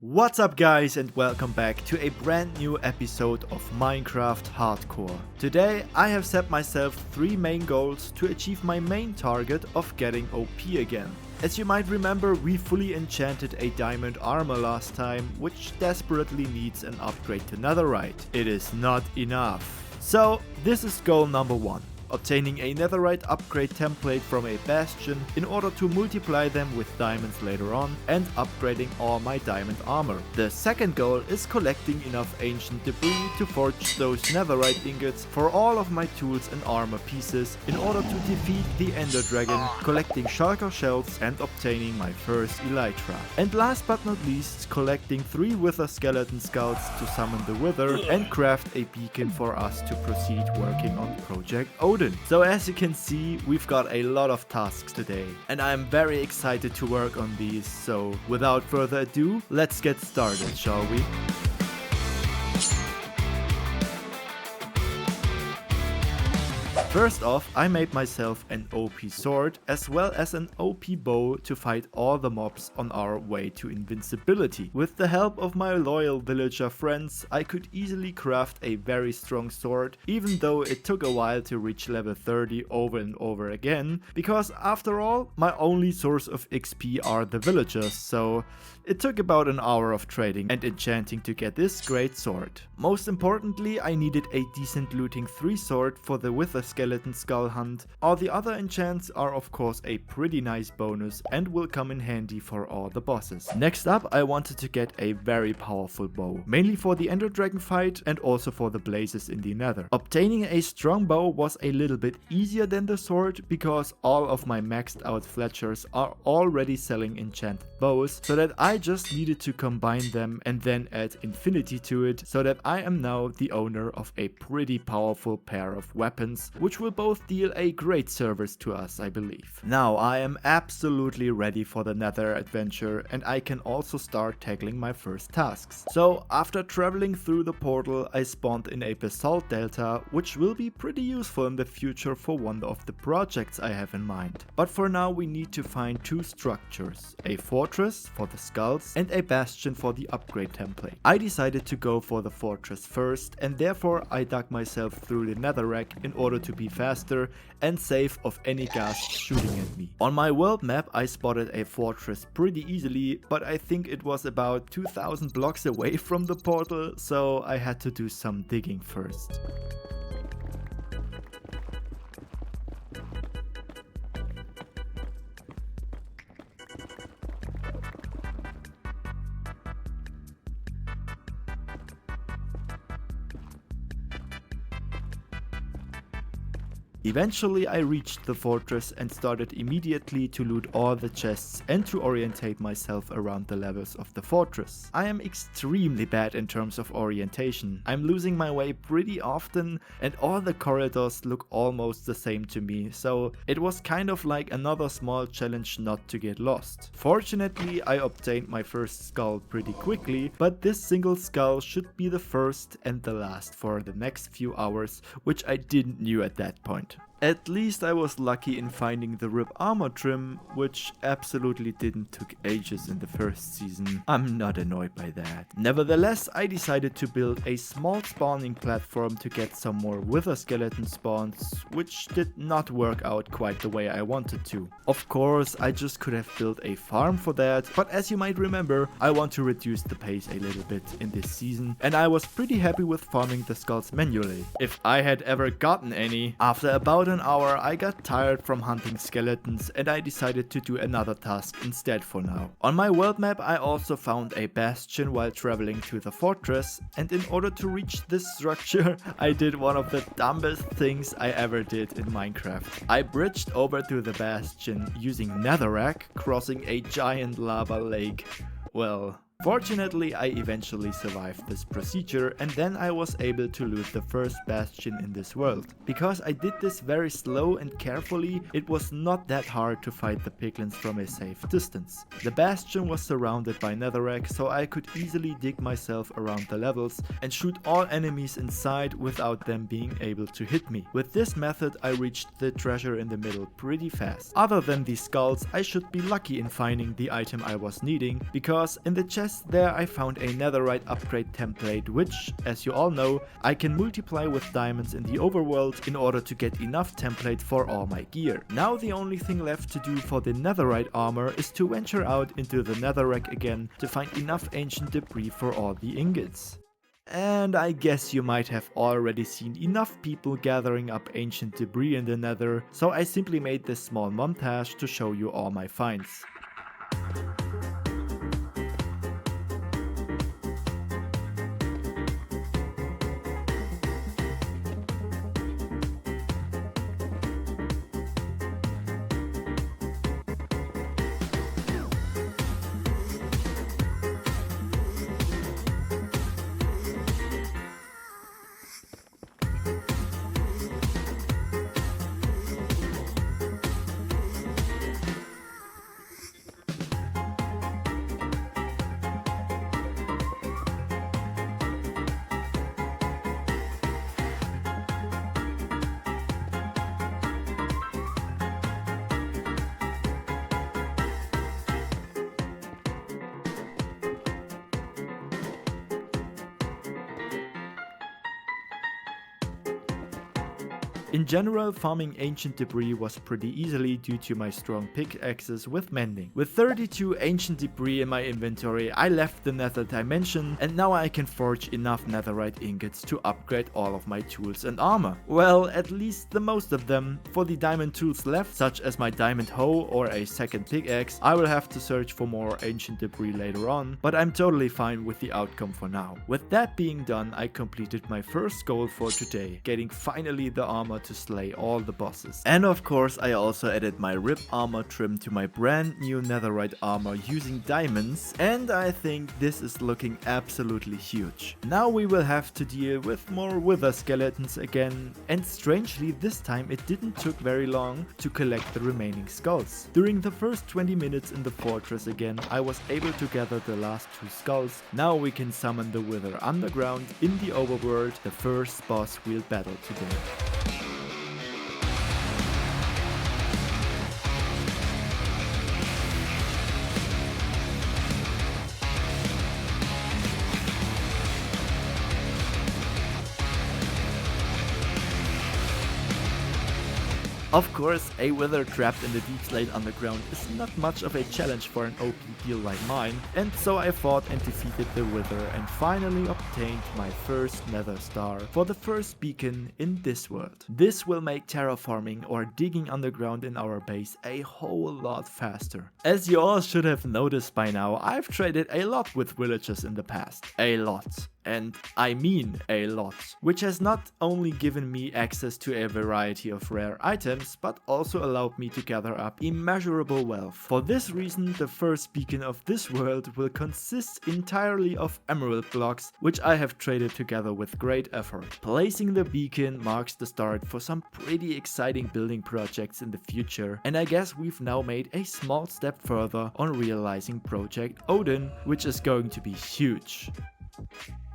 What's up guys, and welcome back to a brand new episode of Minecraft Hardcore. Today I have set myself 3 main goals to achieve my main target of getting OP again. As you might remember, we fully enchanted a diamond armor last time, which desperately needs an upgrade to netherite. It is not enough. So this is goal number 1. Obtaining a netherite upgrade template from a bastion in order to multiply them with diamonds later on and upgrading all my diamond armor. The second goal is collecting enough ancient debris to forge those netherite ingots for all of my tools and armor pieces in order to defeat the ender dragon, collecting shulker shells and obtaining my first elytra. And last but not least, collecting 3 wither skeleton skulls to summon the wither and craft a beacon for us to proceed working on Project Odin. So as you can see, we've got a lot of tasks today, and I'm very excited to work on these, so without further ado, let's get started, shall we? First off, I made myself an OP sword as well as an OP bow to fight all the mobs on our way to invincibility. With the help of my loyal villager friends, I could easily craft a very strong sword, even though it took a while to reach level 30 over and over again, because after all, my only source of XP are the villagers, so it took about an hour of trading and enchanting to get this great sword. Most importantly, I needed a decent looting 3 sword for the wither skeleton skull hunt. All the other enchants are of course a pretty nice bonus and will come in handy for all the bosses. Next up, I wanted to get a very powerful bow, mainly for the ender dragon fight and also for the blazes in the nether. Obtaining a strong bow was a little bit easier than the sword because all of my maxed out fletchers are already selling enchanted bows, so that I just needed to combine them and then add infinity to it, so that I am now the owner of a pretty powerful pair of weapons, which will both deal a great service to us, I believe. Now I am absolutely ready for the nether adventure, and I can also start tackling my first tasks. So after traveling through the portal, I spawned in a basalt delta, which will be pretty useful in the future for one of the projects I have in mind. But for now we need to find 2 structures, a fortress for the skulls and a bastion for the upgrade template. I decided to go for the fortress first, and therefore I dug myself through the netherrack in order to be faster and safe of any ghasts shooting at me. On my world map I spotted a fortress pretty easily, but I think it was about 2000 blocks away from the portal, so I had to do some digging first. Eventually I reached the fortress and started immediately to loot all the chests and to orientate myself around the levels of the fortress. I am extremely bad in terms of orientation. I'm losing my way pretty often and all the corridors look almost the same to me, so it was kind of like another small challenge not to get lost. Fortunately I obtained my first skull pretty quickly, but this single skull should be the first and the last for the next few hours, which I didn't know at that point. At least I was lucky in finding the rib armor trim, which absolutely didn't took ages in the first season. I'm not annoyed by that. Nevertheless, I decided to build a small spawning platform to get some more wither skeleton spawns, which did not work out quite the way I wanted to. Of course, I just could have built a farm for that, but as you might remember, I want to reduce the pace a little bit in this season, and I was pretty happy with farming the skulls manually, if I had ever gotten any. After about an hour I got tired from hunting skeletons and I decided to do another task instead for now. On my world map I also found a bastion while traveling to the fortress, and in order to reach this structure I did one of the dumbest things I ever did in Minecraft. I bridged over to the bastion using netherrack, crossing a giant lava lake. Well, fortunately I eventually survived this procedure, and then I was able to loot the first bastion in this world. Because I did this very slow and carefully, it was not that hard to fight the piglins from a safe distance. The bastion was surrounded by netherrack, so I could easily dig myself around the levels and shoot all enemies inside without them being able to hit me. With this method I reached the treasure in the middle pretty fast. Other than these skulls, I should be lucky in finding the item I was needing, because in the chest chest there I found a netherite upgrade template which, as you all know, I can multiply with diamonds in the overworld in order to get enough template for all my gear. Now the only thing left to do for the netherite armor is to venture out into the netherrack again to find enough ancient debris for all the ingots. And I guess you might have already seen enough people gathering up ancient debris in the nether, so I simply made this small montage to show you all my finds. In general, farming ancient debris was pretty easily due to my strong pickaxes with mending. With 32 ancient debris in my inventory, I left the nether dimension and now I can forge enough netherite ingots to upgrade all of my tools and armor. Well, at least the most of them. For the diamond tools left, such as my diamond hoe or a second pickaxe, I will have to search for more ancient debris later on, but I'm totally fine with the outcome for now. With that being done, I completed my first goal for today, getting finally the armor to slay all the bosses. And of course I also added my rib armor trim to my brand new netherite armor using diamonds, and I think this is looking absolutely huge. Now we will have to deal with more wither skeletons again, and strangely this time it didn't took very long to collect the remaining skulls. During the first 20 minutes in the fortress again, I was able to gather the last 2 skulls. Now we can summon the wither underground in the overworld, the first boss we'll battle today. Of course, a wither trapped in the deep slate underground is not much of a challenge for an OP build like mine, and so I fought and defeated the wither and finally obtained my first nether star for the first beacon in this world. This will make terraforming or digging underground in our base a whole lot faster. As you all should have noticed by now, I've traded a lot with villagers in the past. A lot. And I mean a lot, which has not only given me access to a variety of rare items, but also allowed me to gather up immeasurable wealth. For this reason, the first beacon of this world will consist entirely of emerald blocks, which I have traded together with great effort. Placing the beacon marks the start for some pretty exciting building projects in the future, and I guess we've now made a small step further on realizing Project Odin, which is going to be huge.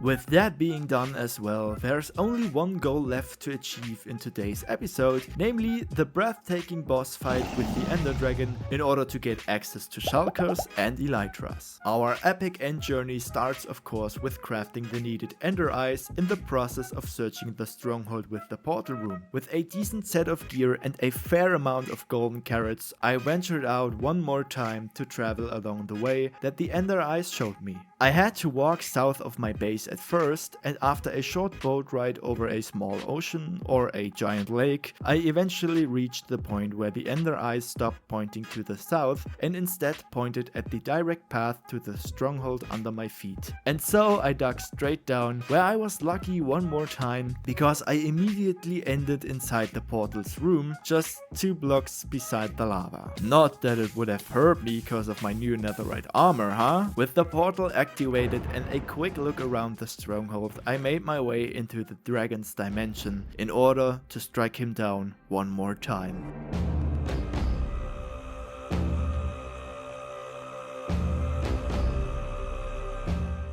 With that being done as well, there's only one goal left to achieve in today's episode, namely the breathtaking boss fight with the Ender Dragon in order to get access to shulkers and elytras. Our epic end journey starts of course with crafting the needed Ender Eyes in the process of searching the stronghold with the portal room. With a decent set of gear and a fair amount of golden carrots, I ventured out one more time to travel along the way that the Ender Eyes showed me. I had to walk south of my base at first, and after a short boat ride over a small ocean or a giant lake, I eventually reached the point where the Ender Eyes stopped pointing to the south and instead pointed at the direct path to the stronghold under my feet. And so I dug straight down, where I was lucky one more time because I immediately ended inside the portal's room, just 2 blocks beside the lava. Not that it would have hurt me because of my new netherite armor, huh? With the portal activated and a quick look around the stronghold, I made my way into the dragon's dimension in order to strike him down one more time.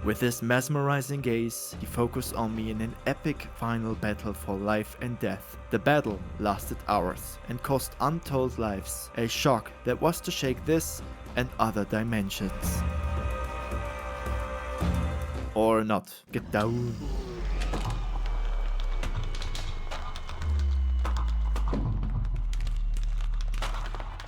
With his mesmerizing gaze, he focused on me in an epic final battle for life and death. The battle lasted hours and cost untold lives, a shock that was to shake this and other dimensions. Or not. Get down.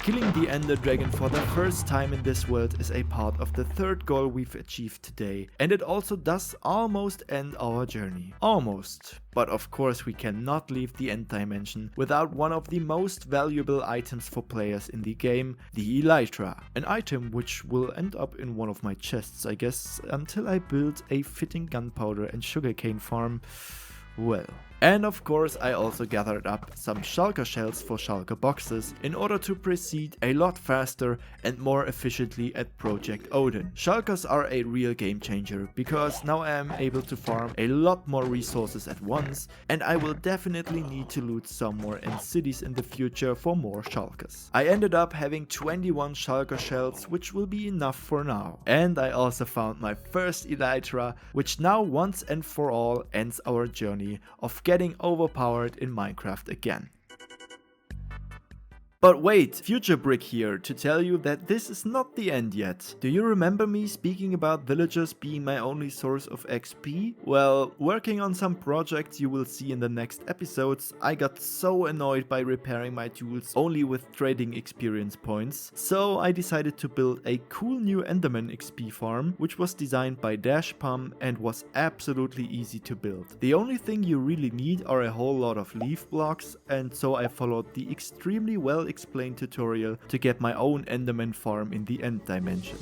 Killing the Ender Dragon for the first time in this world is a part of the third goal we've achieved today, and it also does almost end our journey. Almost. But of course we cannot leave the end dimension without one of the most valuable items for players in the game, the elytra. An item which will end up in one of my chests, I guess, until I build a fitting gunpowder and sugarcane farm. Well. And of course I also gathered up some shulker shells for shulker boxes in order to proceed a lot faster and more efficiently at Project Odin. Shulkers are a real game changer because now I am able to farm a lot more resources at once, and I will definitely need to loot some more in cities in the future for more shulkers. I ended up having 21 shulker shells, which will be enough for now. And I also found my first elytra, which now once and for all ends our journey of getting overpowered in Minecraft again. But wait, Future Brick here to tell you that this is not the end yet. Do you remember me speaking about villagers being my only source of XP? Well, working on some projects you will see in the next episodes, I got so annoyed by repairing my tools only with trading experience points, so I decided to build a cool new enderman XP farm, which was designed by Dashpum and was absolutely easy to build. The only thing you really need are a whole lot of leaf blocks, and so I followed the extremely well explained tutorial to get my own enderman farm in the end dimension.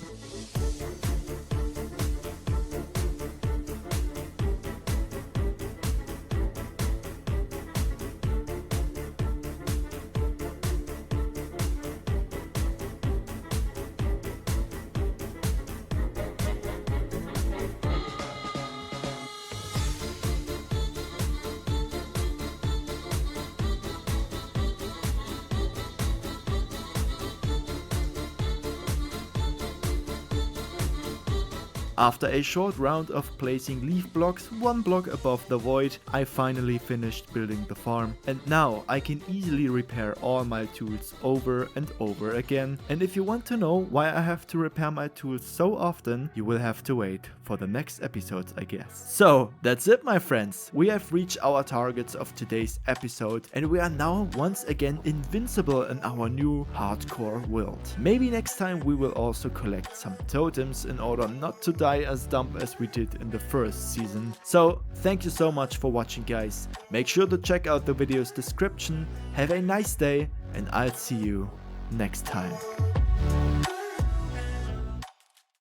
After a short round of placing leaf blocks one block above the void, I finally finished building the farm, and now I can easily repair all my tools over and over again. And if you want to know why I have to repair my tools so often, you will have to wait for the next episodes, I guess. So that's it, my friends. We have reached our targets of today's episode, and we are now once again invincible in our new hardcore world. Maybe next time we will also collect some totems in order not to die as dumb as we did in the first season. So thank you so much for watching, guys. Make sure to check out the video's description. Have a nice day, and I'll see you next time.